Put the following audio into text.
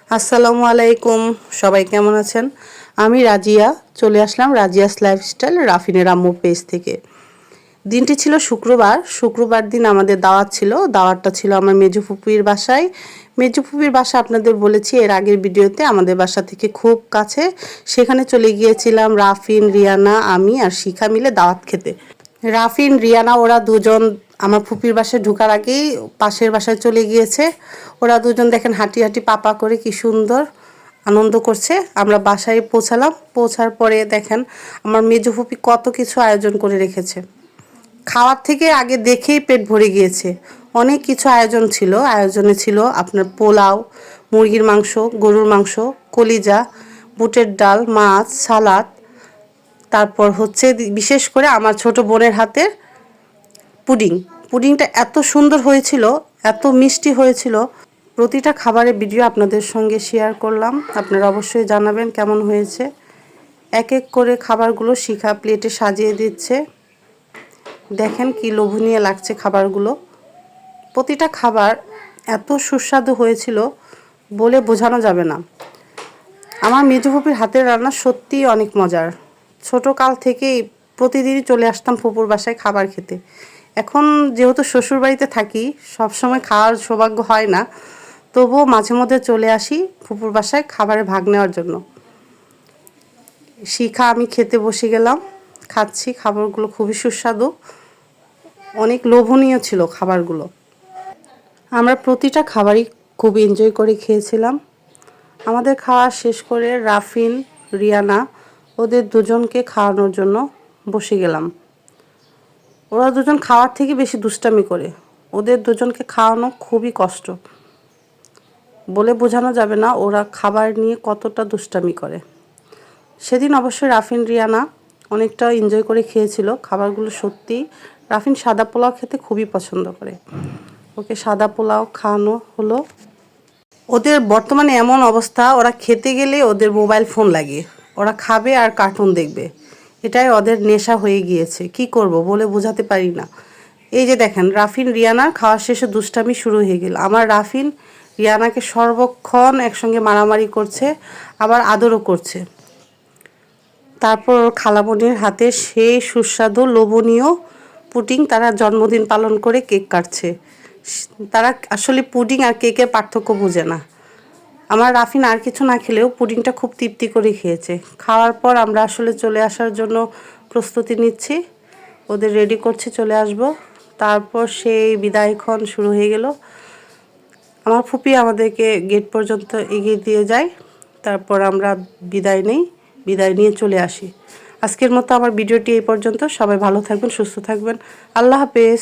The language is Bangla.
আসসালামু আলাইকুম, সবাই কেমন আছেন? আমি রাজিয়া, চলে আসলাম রাজিয়াস লাইফস্টাইল রাফিনের আম্মু পেজ থেকে। দিনটি ছিল শুক্রবার দিন আমাদের দাওয়াত ছিল। দাওয়াতটা ছিল আমার মেজো ফুপির বাসায়। মেজো ফুপির বাসা আপনাদের বলেছি এর আগের ভিডিওতে, আমাদের বাসা থেকে খুব কাছে। সেখানে চলে গিয়েছিলাম রাফিন, রিয়ানা, আমি আর শিখা মিলে দাওয়াত খেতে। রাফিন, রিয়ানা ওরা দুজন আমার ফুপির বাসায় ঢোকার আগেই পাশের বাসায় চলে গিয়েছে। ওরা দুজন দেখেন হাঁটি হাঁটি পাপা করে কি সুন্দর আনন্দ করছে। আমরা বাসায় পৌঁছার পরে দেখেন আমার মেজো ফুপি কত কিছু আয়োজন করে রেখেছে। খাওয়ার থেকে আগে দেখেই পেট ভরে গিয়েছে। অনেক কিছু আয়োজনে ছিল আপনার পোলাও, মুরগির মাংস, গরুর মাংস, কলিজা, বুটের ডাল, মাছ, সালাদ। তারপর হচ্ছে বিশেষ করে আমার ছোট বোনের হাতের পুডিংটা এত সুন্দর হয়েছিল, এত মিষ্টি হয়েছিল। প্রতিটা খাবারের ভিডিও আপনাদের সঙ্গে শেয়ার করলাম, আপনারা অবশ্যই জানাবেন কেমন হয়েছে। এক এক করে খাবারগুলো শিখা প্লেটে সাজিয়ে দিচ্ছে। দেখেন কি লোভনীয় লাগছে খাবারগুলো। প্রতিটা খাবার এত সুস্বাদু হয়েছিল বলে বোঝানো যাবে না। আমার মেজো ফুপির হাতের রান্না সত্যিই অনেক মজার। ছোট কাল থেকেই প্রতিদিনই চলে আসতাম ফুপুর বাসায় খাবার খেতে। এখন যেহেতু শ্বশুরবাড়িতে থাকি, সবসময় খাওয়ার সৌভাগ্য হয় না, তবুও মাঝে মধ্যে চলে আসি ফুপুর বাসায় খাবারে ভাগ নেওয়ার জন্য। শিখা আমি খেতে বসে গেলাম, খাচ্ছি। খাবারগুলো খুবই সুস্বাদু, অনেক লোভনীয় ছিল খাবারগুলো। আমরা প্রতিটা খাবারই খুব এনজয় করে খেয়েছিলাম। আমাদের খাওয়া শেষ করে রাফিন, রিয়ানা ওদের দুজনকে খাওয়ানোর জন্য বসে গেলাম। ওরা দুজন খাওয়ার থেকে বেশি দুষ্টামি করে। ওদের দুজনকে খাওয়ানো খুবই কষ্ট, বলে বোঝানো যাবে না ওরা খাবার নিয়ে কতটা দুষ্টামি করে। সেদিন অবশ্যই রাফিন, রিয়ানা অনেকটা এনজয় করে খেয়েছিল খাবারগুলো। সত্যি রাফিন সাদা পোলাও খেতে খুবই পছন্দ করে, ওকে সাদা পোলাও খাওয়ানো হলো। ওদের বর্তমানে এমন অবস্থা, ওরা খেতে গেলে ওদের মোবাইল ফোন লাগে, ওরা খাবে আর কার্টুন দেখবে। এটাই ওদের নেশা হয়ে গিয়েছে। কি করব বলে বোঝাতে পারি না। এই যে দেখেন রাফিন, রিয়ানার খাওয়ার শেষে দুষ্টামি শুরু হয়ে গেল। আমার রাফিন রিয়ানাকে সর্বক্ষণ একসঙ্গে মারামারি করছে, আবার আদরও করছে। তারপর ওর খালামণির হাতে সেই সুস্বাদু লোভনীয় পুডিং, তারা জন্মদিন পালন করে কেক কাটছে। তারা আসলে পুডিং আর কেকের পার্থক্য বোঝে না। আমার রাফিন আর কিছু না খেলেও পুডিংটা খুব তৃপ্তি করে খেয়েছে। খাওয়ার পর আমরা আসলে চলে আসার জন্য প্রস্তুতি নিচ্ছি, ওদের রেডি করছি, চলে আসব। তারপর সেই বিদায়ক্ষণ শুরু হয়ে গেল। আমার ফুপি আমাদেরকে গেট পর্যন্ত এগিয়ে দিয়ে যায়, তারপর আমরা বিদায় নিয়ে চলে আসি। আজকের মতো আমার ভিডিওটি এই পর্যন্ত। সবাই ভালো থাকবেন, সুস্থ থাকবেন। আল্লাহ হাফেজ।